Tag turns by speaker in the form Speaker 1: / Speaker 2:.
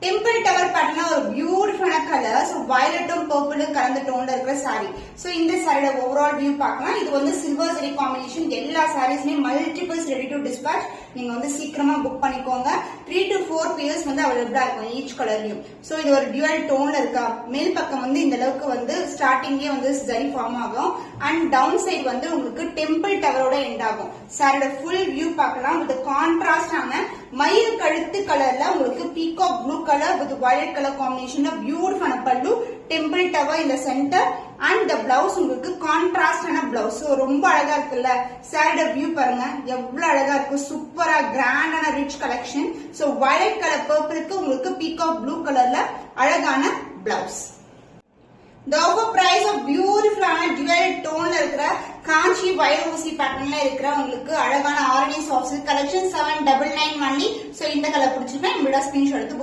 Speaker 1: Temple tower பேட்டர்ன்ல ஒரு பியூட்டிஃபுல்லான கலர். ஸோ வயலட்டும் பர்பிளும் கலந்த டோன்ல இருக்கிற சாரி. ஸோ இந்த சாரியோட ஓவரால் வியூ பார்க்கலாம். இது வந்து சில்வர் ஜரி காம்பினேஷன். எல்லா சாரீஸ்மே மல்டிபிள்ஸ் ரெடி டு டிஸ்பேச். நீங்க வந்து சீக்கிரமா புக் பண்ணிக்கோங்க. 3 to 4 பீசஸ் வந்து அவைலபிளா இருக்கும் ஈச் கலர்லயும். ஸோ இது ஒரு டியூவல் டோன்ல இருக்கா. மேல் பக்கம் வந்து இந்த அளவுக்கு வந்து ஸ்டார்டிங்கே வந்து ஜரி ஃபார்ம் ஆகும். அண்ட் டவுன் சைடு வந்து உங்களுக்கு டெம்பிள் டவரோட எண்ட் ஆகும். சாரியோட ஃபுல் வியூ பார்க்கலாம். வித் கான்ட்ராஸ்டான மயில் கழுத்து கலர்ல உங்களுக்கு peacock blue colour with violet colour காம்பினேஷன்ல பியூட்டிஃபுல்லான பல்லு, டெம்பிள் டவர் இந்த சென்டர் அண்ட் த பிளவுஸ் உங்களுக்கு கான்ட்ராஸ்டான பிளவுஸ். ரொம்ப அழகா இருக்குல்ல. சாரியோட வியூ பாருங்க எவ்வளவு அழகா இருக்கு. சூப்பரா கிராண்டான rich collection. So violet colour பர்பிளுக்கு உங்களுக்கு பீகாக் ப்ளூ கலர்ல அழகான blouse. The offer price of beautiful dual tone இருக்கிற காஞ்சி வயர் ஊசி பேட்டர்ன்ல இருக்கிற உங்களுக்கு அழகான Arani soft collection 799 only. So இந்த கலர் பிடிச்சிருந்தா நம்மளோட ஸ்கிரீன்ஷாட் எடுத்து